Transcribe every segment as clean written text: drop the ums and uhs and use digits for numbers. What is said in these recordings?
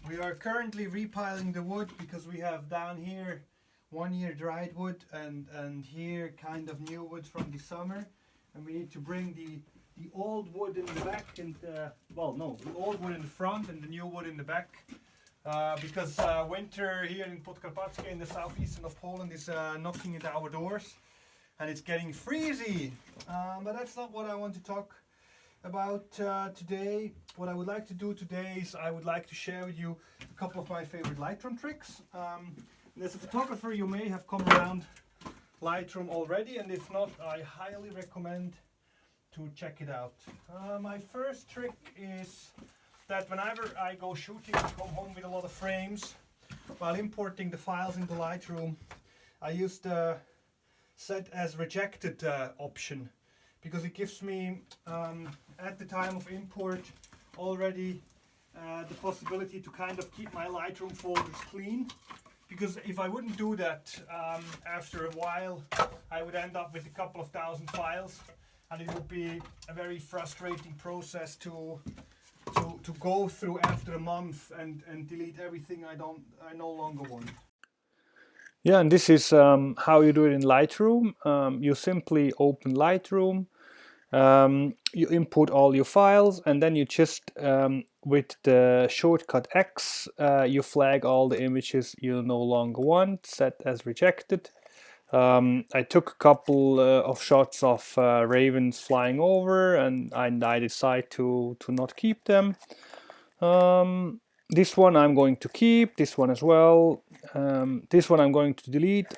We are currently repiling the wood because we have down here 1 year dried wood and here kind of new wood from the summer, and we need to bring the old wood in the back and well, no, the old wood in the front and the new wood in the back, because winter here in Podkarpackie in the southeastern of Poland is knocking at our doors and it's getting freezy. But that's not what I want to talk about today. What I would like to do today is I would like to share with you a couple of my favorite Lightroom tricks. And as a photographer, you may have come around Lightroom already, and if not, I highly recommend to check it out. My first trick is that whenever I go shooting and come home with a lot of frames, while importing the files into Lightroom, I use the set as rejected option, because it gives me at the time of import already the possibility to kind of keep my Lightroom folders clean. Because if I wouldn't do that, after a while I would end up with a couple of thousand files, and it would be a very frustrating process to go through after a month and delete everything I no longer want. Yeah, and this is how you do it in Lightroom. You simply open Lightroom, you input all your files, and then you just, with the shortcut X, you flag all the images you no longer want, set as rejected. I took a couple of shots of ravens flying over, and I decided to not keep them. This one I'm going to keep, this one as well. This one I'm going to delete.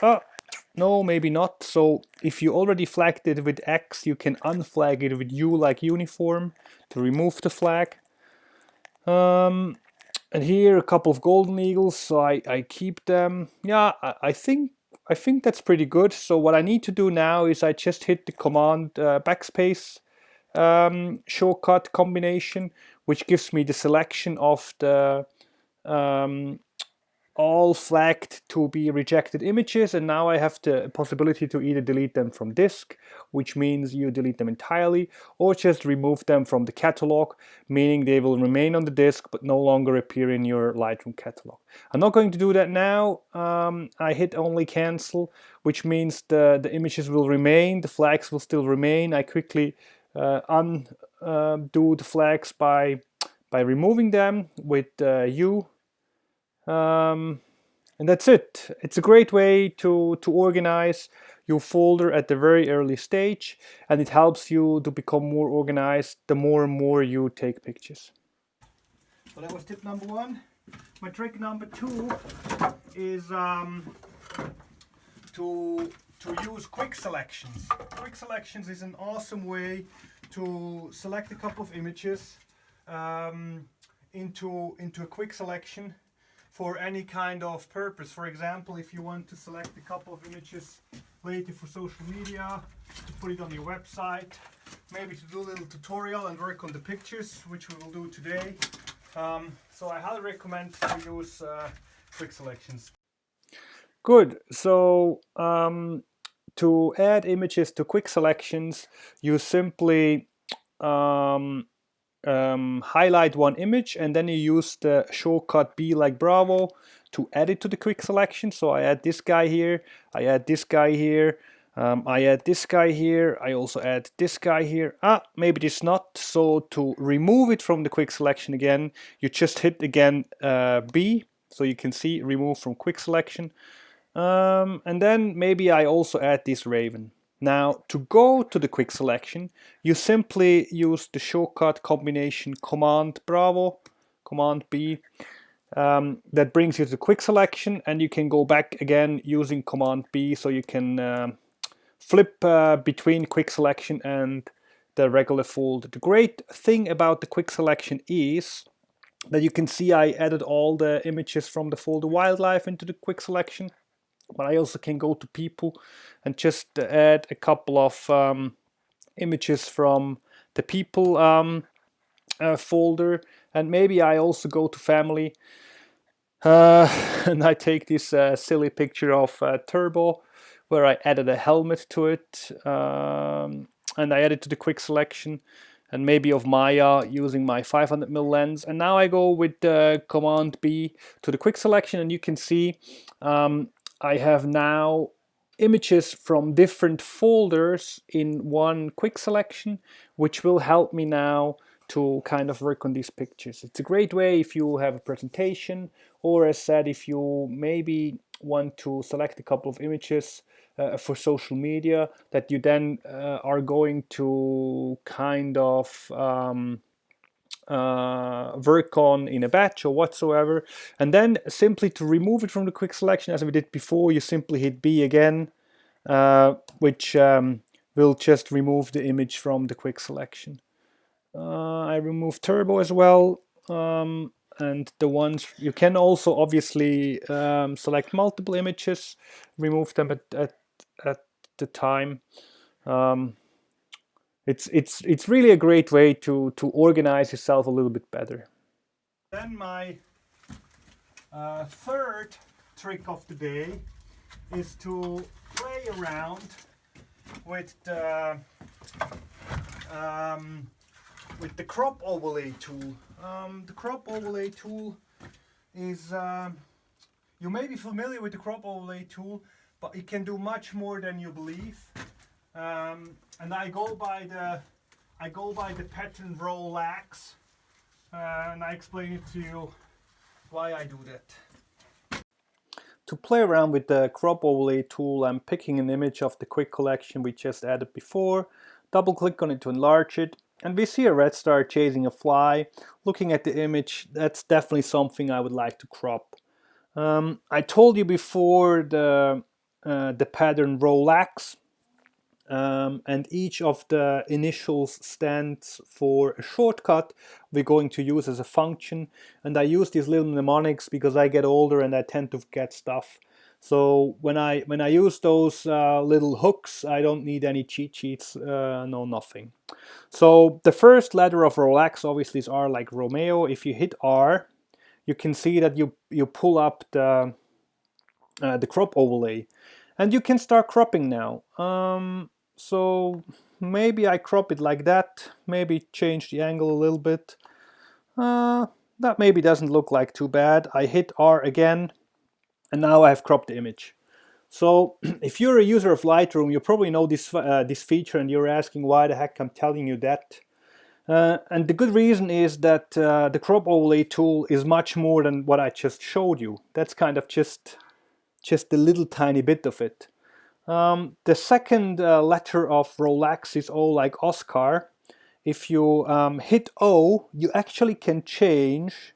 No, maybe not. So if you already flagged it with X, you can unflag it with U like uniform to remove the flag. And here a couple of golden eagles, so I keep them. Yeah, I think that's pretty good. So what I need to do now is I just hit the command backspace shortcut combination, which gives me the selection of the all flagged to be rejected images, and now I have the possibility to either delete them from disk, which means you delete them entirely, or just remove them from the catalog, meaning they will remain on the disk but no longer appear in your Lightroom catalog. I'm not going to do that now. I hit only cancel, which means the images will remain, the flags will still remain. I quickly undo the flags by removing them with U. And that's it. It's a great way to organize your folder at the very early stage, and it helps you to become more organized the more and more you take pictures. So that was tip number one. My trick number two is to use quick selections. Quick selections is an awesome way to select a couple of images into a quick selection for any kind of purpose. For example, if you want to select a couple of images later for social media, to put it on your website, maybe to do a little tutorial and work on the pictures, which we will do today. So I highly recommend to use quick selections. Good. So to add images to quick selections, you simply highlight one image, and then you use the shortcut B like Bravo to add it to the quick selection. So I add this guy here, I add this guy here, I add this guy here, I also add this guy here. Maybe this not. So to remove it from the quick selection again, you just hit again B, so you can see remove from quick selection. And then maybe I also add this raven. Now, to go to the quick selection, you simply use the shortcut combination Command Bravo, Command B. That brings you to the quick selection, and you can go back again using Command B, so you can flip between quick selection and the regular folder. The great thing about the quick selection is that you can see I added all the images from the folder wildlife into the quick selection. But I also can go to people and just add a couple of images from the people folder, and maybe I also go to family and I take this silly picture of Turbo where I added a helmet to it, and I added to the quick selection. and maybe of Maya using my 500mm lens. And now I go with Command B to the quick selection, and you can see I have now images from different folders in one quick selection, which will help me now to kind of work on these pictures. It's a great way if you have a presentation, or as said, if you maybe want to select a couple of images for social media that you then are going to kind of work on in a batch or whatsoever. And then simply to remove it from the quick selection, as we did before, you simply hit B again, which will just remove the image from the quick selection. I remove turbo as well, and the ones you can also obviously select multiple images, remove them at the time. It's really a great way to organize yourself a little bit better. Then my third trick of the day is to play around with the crop overlay tool. The crop overlay tool is, you may be familiar with the crop overlay tool, but it can do much more than you believe. And I go by the pattern Rolex, and I explain it to you why I do that. To play around with the crop overlay tool, I'm picking an image of the quick collection we just added before, double click on it to enlarge it, and we see a red star chasing a fly. Looking at the image, that's definitely something I would like to crop. I told you before the pattern Rolex, and each of the initials stands for a shortcut we're going to use as a function, and I use these little mnemonics because I get older and I tend to forget stuff. So when I use those little hooks, I don't need any cheat sheets, no nothing. So the first letter of Rolex obviously is R, like Romeo. If you hit R, you can see that you pull up the crop overlay, and you can start cropping now. So maybe I crop it like that, maybe change the angle a little bit. That maybe doesn't look like too bad. I hit R again, and now I have cropped the image. So if you're a user of Lightroom, you probably know this feature, and you're asking why the heck I'm telling you that. And the good reason is that the crop overlay tool is much more than what I just showed you. That's kind of just a little tiny bit of it. The second letter of Rolex is O, like Oscar. If you hit O, you actually can change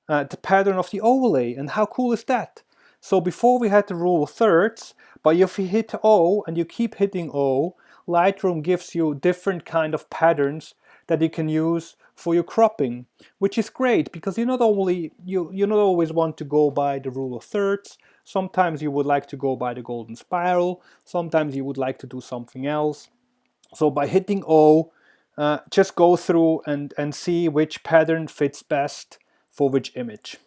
the pattern of the overlay. And how cool is that? So before we had the rule of thirds, but if you hit O and you keep hitting O, Lightroom gives you different kind of patterns that you can use for your cropping, which is great because you not always want to go by the rule of thirds. Sometimes you would like to go by the golden spiral. Sometimes you would like to do something else. So by hitting O, just go through and see which pattern fits best for which image.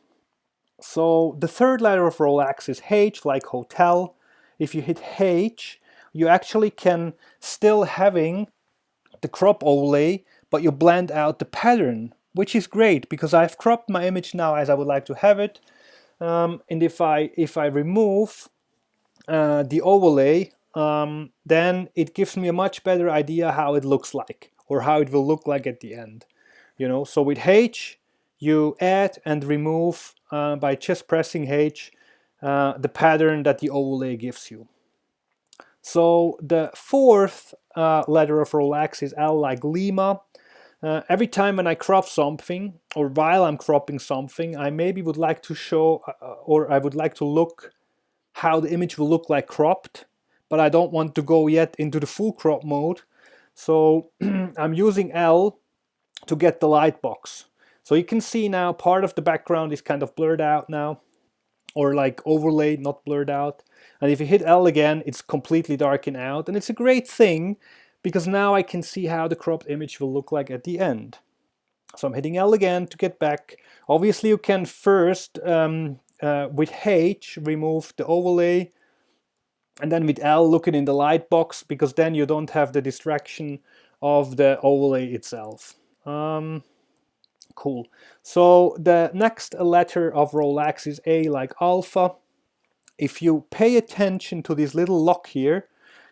So the third letter of Rolex is H, like hotel. If you hit H, you actually can still having the crop overlay, but you blend out the pattern, which is great because I've cropped my image now as I would like to have it. And if I remove the overlay, then it gives me a much better idea how it looks like, or how it will look like at the end. So with H, you add and remove by just pressing H the pattern that the overlay gives you. So the fourth letter of Rolex is L, like Lima. Every time when I crop something, or while I'm cropping something, I maybe would like to show, or I would like to look how the image will look like cropped, but I don't want to go yet into the full crop mode. So I'm using L to get the light box. So you can see now part of the background is kind of blurred out now, or like overlaid, not blurred out. And if you hit L again, it's completely darkened out. And it's a great thing because now I can see how the cropped image will look like at the end. So I'm hitting L again to get back. Obviously you can first, with H, remove the overlay, and then with L, look it in the light box, because then you don't have the distraction of the overlay itself. Cool. So the next letter of Rolex is A, like alpha. If you pay attention to this little lock here,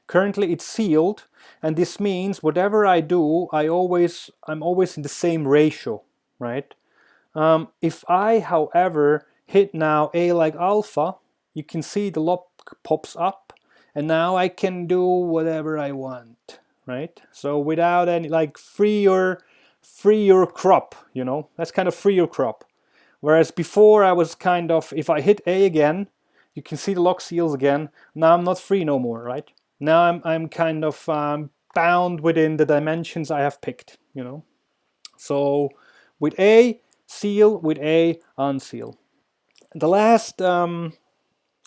currently it's sealed, and this means whatever I do, I'm always in the same ratio, right? If I, however, hit now A like alpha, you can see the lock pops up, and now I can do whatever I want, right? So without any, like, free your crop, you know, that's kind of free your crop. Whereas before I was kind of, if I hit A again, you can see the lock seals again. Now I'm not free no more, right? Now I'm kind of bound within the dimensions I have picked, you know. So with A, seal, with A, unseal. The last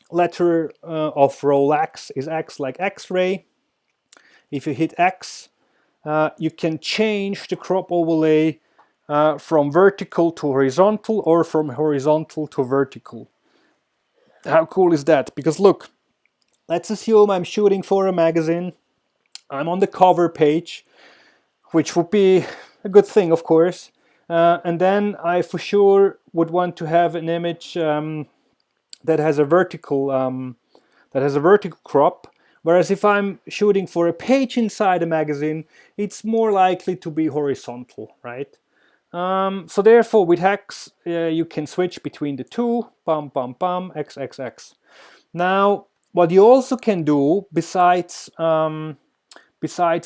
letter of Rolex is X, like X-ray. If you hit X, you can change the crop overlay from vertical to horizontal or from horizontal to vertical. How cool is that? Because look, let's assume I'm shooting for a magazine. I'm on the cover page, which would be a good thing, of course. And then I for sure would want to have an image that has a vertical crop. Whereas if I'm shooting for a page inside a magazine, it's more likely to be horizontal, right? So therefore, with hex, you can switch between the two. Bum bum bum, x x x. Now, what you also can do besides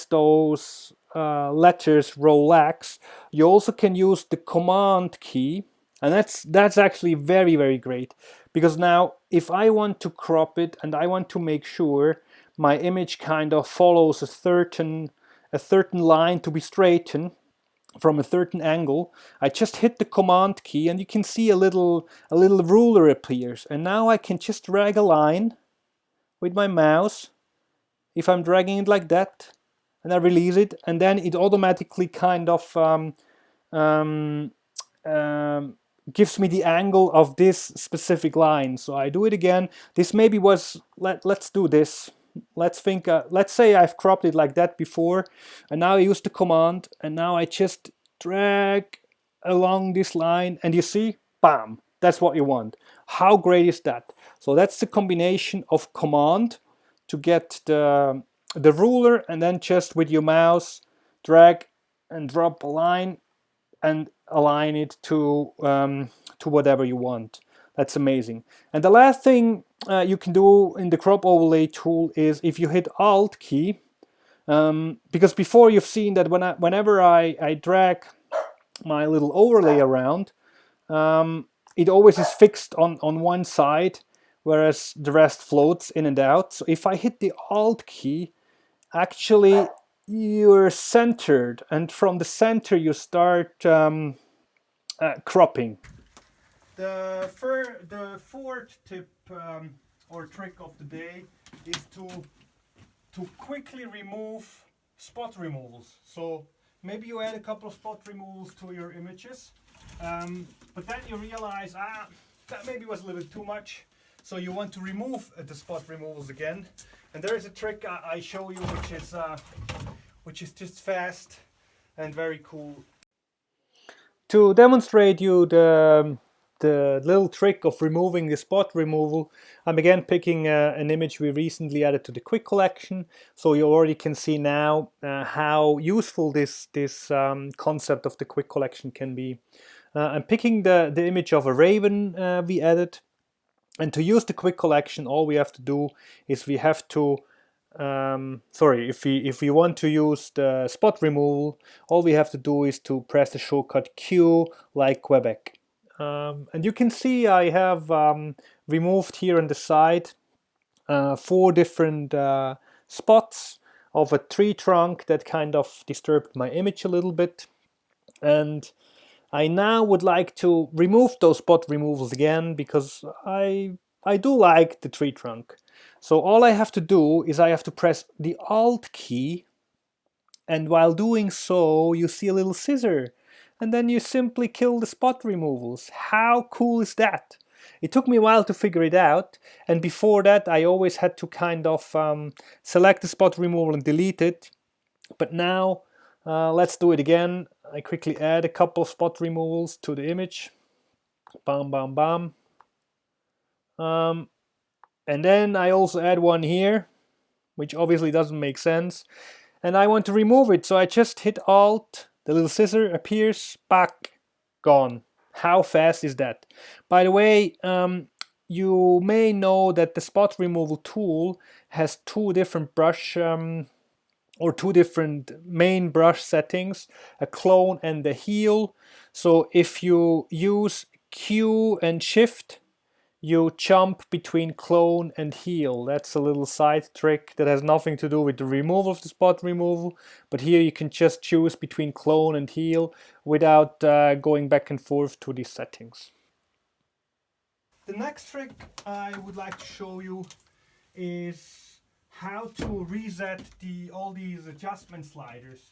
those letters Rolex, you also can use the command key, and that's actually very, very great, because now if I want to crop it and I want to make sure my image kind of follows a certain line to be straightened from a certain angle, I just hit the command key and you can see a little ruler appears, and now I can just drag a line with my mouse. If I'm dragging it like that and I release it, and then it automatically kind of gives me the angle of this specific line. So I do it again. This maybe was, let's do this. Let's say I've cropped it like that before, and now I use the command, and now I just drag along this line, and you see, bam, that's what you want. How great is that? So that's the combination of command to get the ruler, and then just with your mouse drag and drop a line and align it to whatever you want. That's amazing. And the last thing you can do in the crop overlay tool is if you hit Alt key, because before you've seen that whenever I drag my little overlay around, it always is fixed on one side, whereas the rest floats in and out. So if I hit the Alt key, actually you're centered, and from the center you start cropping. The fourth tip or trick of the day is to quickly remove spot removals. So maybe you add a couple of spot removals to your images, but then you realize, that maybe was a little bit too much. So you want to remove the spot removals again. And there is a trick I show you, which is just fast and very cool. To demonstrate you the little trick of removing the spot removal, I'm again picking an image we recently added to the quick collection. So you already can see now how useful this concept of the quick collection can be. I'm picking the image of a raven we added. And to use the quick collection, all we have to do is we have to, if we want to use the spot removal, all we have to do is to press the shortcut Q like Quebec. And you can see I have removed here on the side 4 different spots of a tree trunk that kind of disturbed my image a little bit. And I now would like to remove those spot removals again, because I do like the tree trunk. So all I have to do is I have to press the Alt key, and while doing so you see a little scissor, and then you simply kill the spot removals. How cool is that? It took me a while to figure it out, and before that I always had to kind of select the spot removal and delete it. But now Let's do it again. I quickly add a couple of spot removals to the image. Bam, bam, bam. And then I also add one here, which obviously doesn't make sense. And I want to remove it, so I just hit Alt, the little scissor appears, back, gone. How fast is that? By the way, you may know that the spot removal tool has two different brush or two different main brush settings, a clone and a heal. So if you use Q and Shift, you jump between clone and heal. That's a little side trick that has nothing to do with the removal of the spot removal, but here you can just choose between clone and heal without going back and forth to these settings. The next trick I would like to show you is how to reset all these adjustment sliders.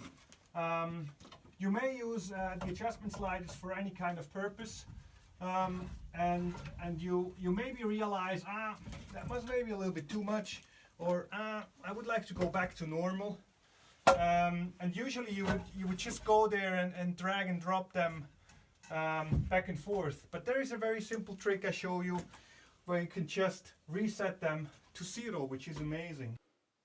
You may use the adjustment sliders for any kind of purpose, and you maybe realize, that was maybe a little bit too much, or I would like to go back to normal. And usually you would just go there and drag and drop them back and forth. But there is a very simple trick I show you where you can just reset them to 0, which is amazing.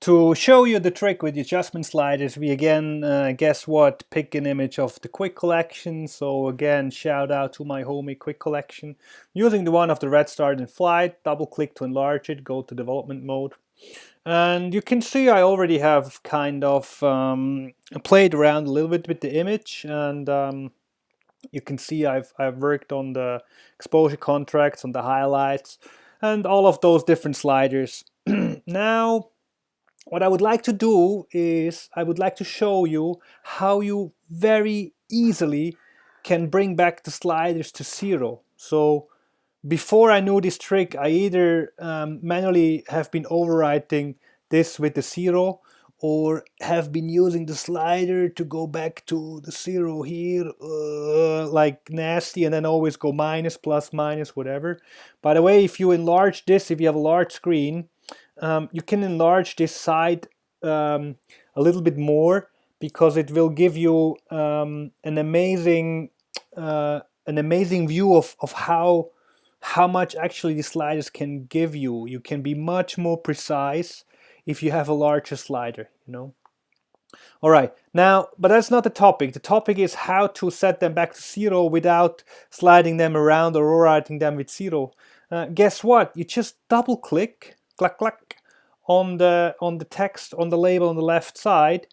To show you the trick with the adjustment sliders, we again, guess what, pick an image of the quick collection. So again, shout out to my homie quick collection. Using the one of the red start in flight, double click to enlarge it, go to development mode. And you can see I already have kind of played around a little bit with the image, and you can see I've worked on the exposure contracts, on the highlights, and all of those different sliders. Now, what I would like to do is I would like to show you how you very easily can bring back the sliders to 0. So before I knew this trick, I either manually have been overwriting this with the 0, or have been using the slider to go back to the 0 here, like nasty, and then always go minus, plus, minus, whatever. By the way, if you enlarge this, if you have a large screen, you can enlarge this side a little bit more, because it will give you an amazing view of how much actually the sliders can give you. You can be much more precise if you have a larger slider, you know. All right, now, but that's not the topic. The topic is how to set them back to 0 without sliding them around or overwriting them with 0. Guess what? You just double click, clack, clack, on the text, on the label on the left side,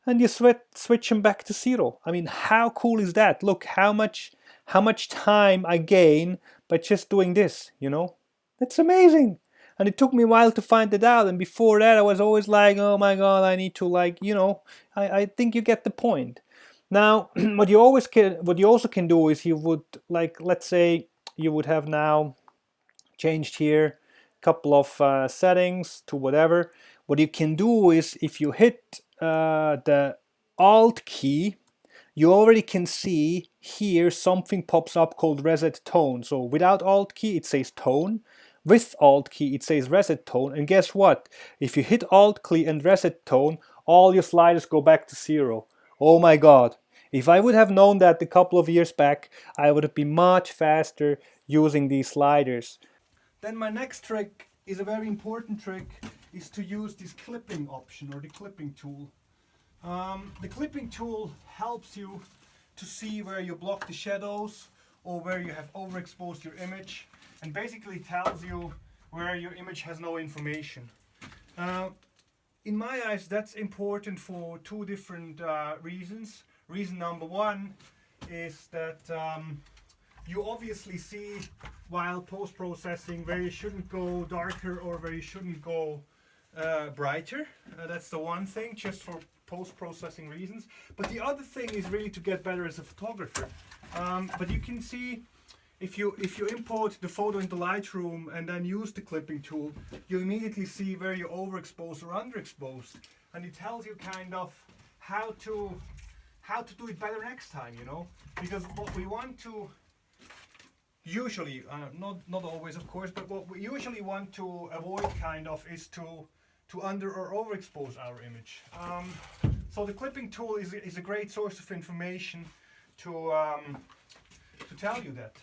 and you switch them back to 0. I mean, how cool is that? Look how much time I gain by just doing this, you know? That's amazing. And it took me a while to find it out, and before that I was always like, oh my god, I need to, like, you know, I think you get the point. Now, what you also can do is you would, like, let's say you would have now changed here a couple of settings to whatever. What you can do is, if you hit the Alt key, you already can see here something pops up called reset tone. So without Alt key it says tone, with Alt key it says reset tone, and guess what? If you hit Alt key and reset tone, all your sliders go back to 0. Oh my god. If I would have known that a couple of years back, I would have been much faster using these sliders. Then my next trick is a very important trick, is to use this clipping option, or the clipping tool. The clipping tool helps you to see where you block the shadows or where you have overexposed your image, and basically tells you where your image has no information. In my eyes, that's important for two different reasons. Reason number one is that you obviously see while post-processing where you shouldn't go darker or where you shouldn't go brighter. That's the one thing, just for post-processing reasons. But the other thing is really to get better as a photographer. But you can see, if you import the photo into Lightroom and then use the clipping tool, you immediately see where you're overexposed or underexposed, and it tells you kind of how to do it better next time, you know. Because what we want to usually, not always of course, but what we usually want to avoid kind of is to under or overexpose our image. So the clipping tool is a great source of information to tell you that.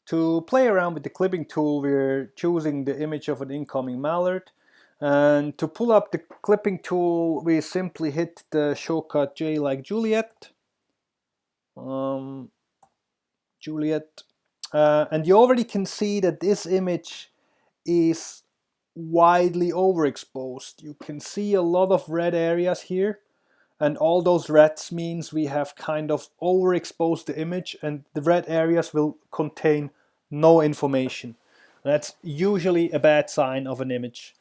To play around with the clipping tool, we're choosing the image of an incoming mallard. And to pull up the clipping tool, we simply hit the shortcut J like Juliet. Juliet. And you already can see that this image is widely overexposed. You can see a lot of red areas here, and all those reds means we have kind of overexposed the image, and the red areas will contain no information. That's usually a bad sign of an image.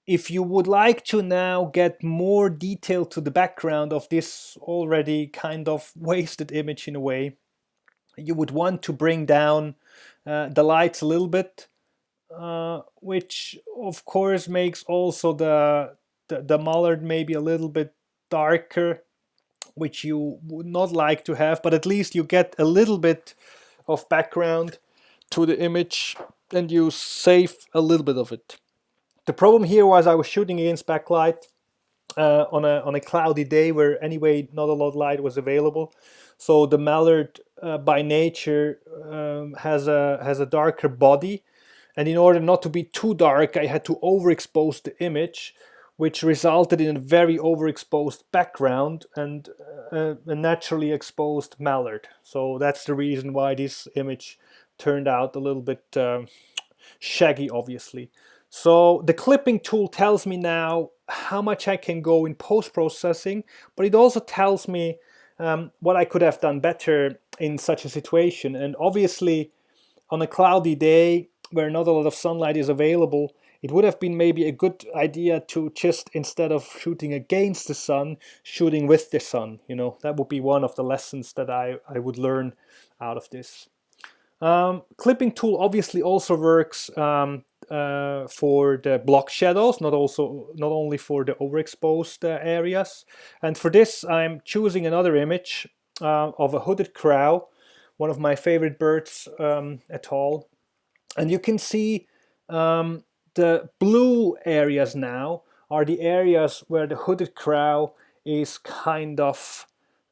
If you would like to now get more detail to the background of this already kind of wasted image in a way, you would want to bring down the lights a little bit, which of course makes also the mallard maybe a little bit darker, which you would not like to have, but at least you get a little bit of background to the image and you save a little bit of it. The problem here was I was shooting against backlight on a cloudy day where anyway not a lot of light was available. So the mallard by nature has a darker body, and in order not to be too dark, I had to overexpose the image, which resulted in a very overexposed background and a naturally exposed mallard. So that's the reason why this image turned out a little bit shaggy, obviously. So the clipping tool tells me now how much I can go in post-processing, but it also tells me what I could have done better in such a situation. And obviously, on a cloudy day where not a lot of sunlight is available, it would have been maybe a good idea to just, instead of shooting against the sun, shooting with the sun. You know, that would be one of the lessons that I would learn out of this. Clipping tool obviously also works for the block shadows, not only for the overexposed areas. And for this, I'm choosing another image of a hooded crow, one of my favorite birds at all. And you can see the blue areas now are the areas where the hooded crow is kind of,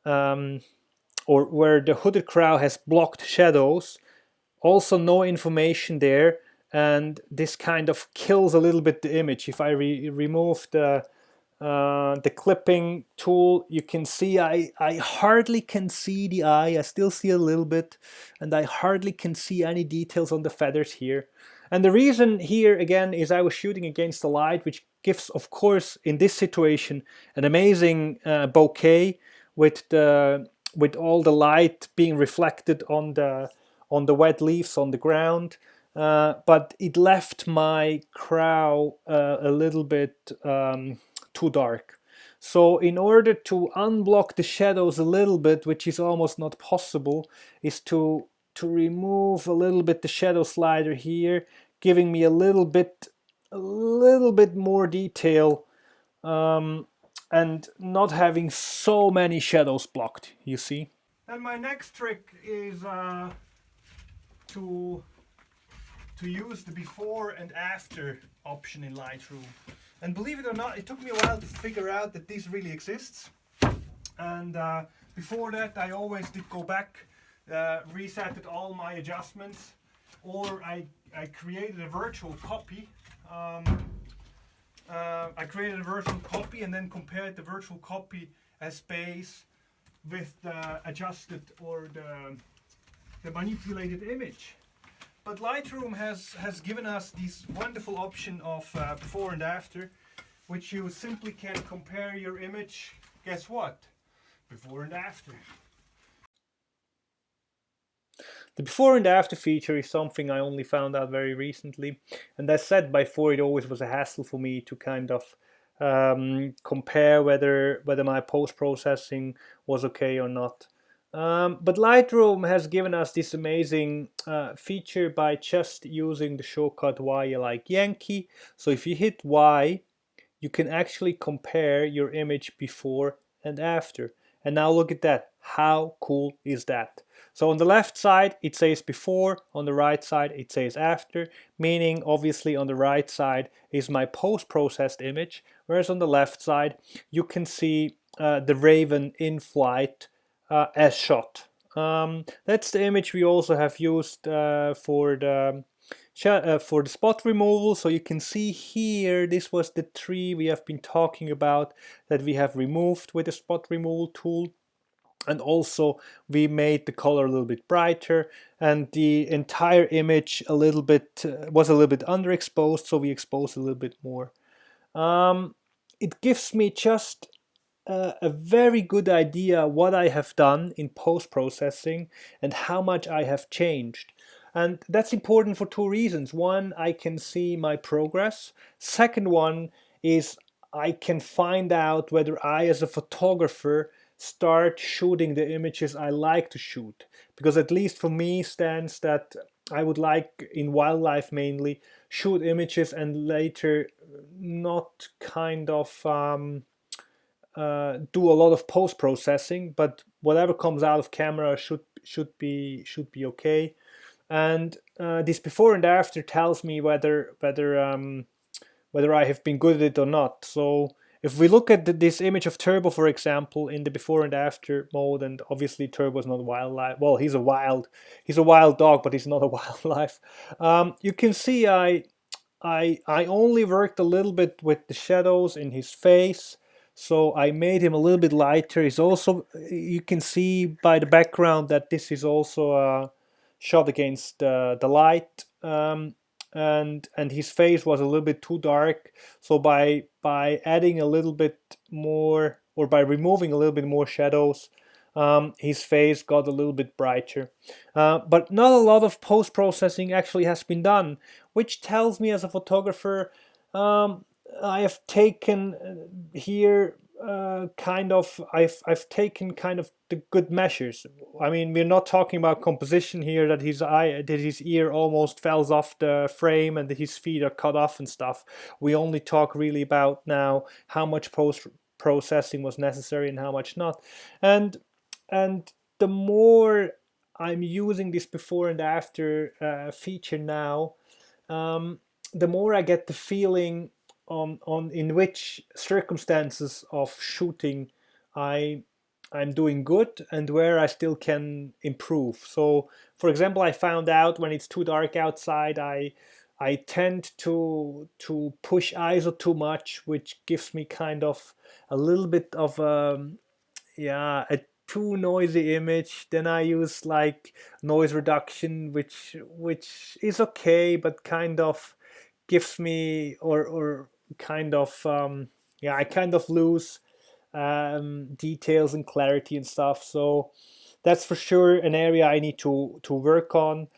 or where the hooded crow has blocked shadows. Also no information there, and this kind of kills a little bit the image. If I remove the clipping tool, you can see I hardly can see the eye. I still see a little bit, and I hardly can see any details on the feathers here. And the reason here again is I was shooting against the light, which gives, of course, in this situation, an amazing bokeh with all the light being reflected on the wet leaves on the ground, but it left my crow a little bit too dark. So in order to unblock the shadows a little bit, which is almost not possible, is to remove a little bit the shadow slider here, giving me a little bit more detail, and not having so many shadows blocked, you see. And my next trick is to use the before and after option in Lightroom. And believe it or not, it took me a while to figure out that this really exists. And before that, I always did go back, resetted all my adjustments, or I created a virtual copy. I created a virtual copy and then compared the virtual copy as base with the adjusted or the manipulated image. But Lightroom has given us this wonderful option of before and after, which you simply can compare your image. Guess what? Before and after. The before and after feature is something I only found out very recently, and as said before, it always was a hassle for me to kind of compare whether my post-processing was okay or not. But Lightroom has given us this amazing feature by just using the shortcut Y like Yankee. So if you hit Y, you can actually compare your image before and after. And now look at that. How cool is that? So on the left side it says before, on the right side it says after, meaning obviously on the right side is my post-processed image, whereas on the left side you can see the Raven in flight as shot. That's the image we also have used for the spot removal. So you can see here, this was the tree we have been talking about that we have removed with the spot removal tool. And also we made the color a little bit brighter, and the entire image a little bit was a little bit underexposed, so we exposed a little bit more. It gives me just a very good idea what I have done in post-processing and how much I have changed. And that's important for two reasons. One, I can see my progress. Second one is I can find out whether I, as a photographer, start shooting the images I like to shoot. Because at least for me stands that I would like, in wildlife mainly, shoot images and later not kind of do a lot of post processing, but whatever comes out of camera should be okay. And this before and after tells me whether I have been good at it or not. So if we look at this image of Turbo, for example, in the before and after mode, and obviously Turbo is not wildlife. Well, he's a wild dog, but he's not a wildlife. You can see I only worked a little bit with the shadows in his face, so I made him a little bit lighter. He's also, you can see by the background that this is also shot against the light, and his face was a little bit too dark. So by adding a little bit more, or by removing a little bit more shadows, his face got a little bit brighter. But not a lot of post-processing actually has been done, which tells me as a photographer I have taken here I've taken kind of the good measures. I mean, we're not talking about composition here, that his ear almost falls off the frame and that his feet are cut off and stuff. We only talk really about now how much post processing was necessary and how much not. And the more I'm using this before and after feature now, the more I get the feeling on in which circumstances of shooting I'm doing good and where I still can improve. So, for example, I found out when it's too dark outside, I tend to push ISO too much, which gives me kind of a little bit of a too noisy image. Then I use like noise reduction, which is okay, but kind of gives me or kind of I kind of lose details and clarity and stuff. So that's for sure an area I need to work on.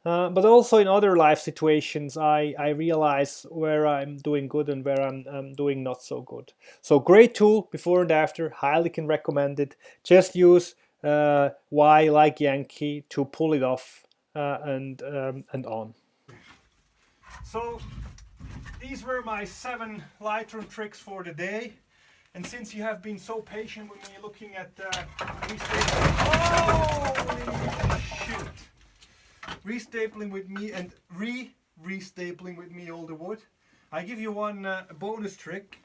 But also in other life situations, I realize where I'm doing good and where I'm doing not so good. So great tool, before and after, highly can recommend it. Just use Y like Yankee to pull it off and on. So these were my 7 Lightroom tricks for the day. And since you have been so patient with me looking at restapling with me and restapling with me all the wood, I give you one bonus trick,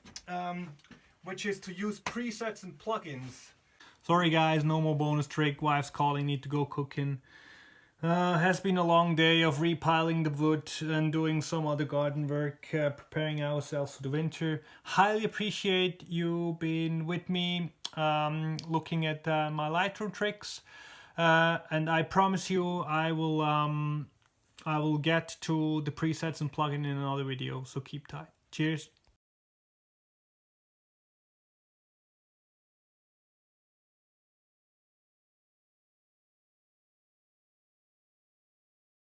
which is to use presets and plugins. Sorry guys, no more bonus trick. Wife's calling, need to go cooking. Has been a long day of repiling the wood and doing some other garden work, preparing ourselves for the winter. Highly appreciate you being with me, looking at my Lightroom tricks, and I promise you I will get to the presets and plugin in another video, so keep tight. Cheers.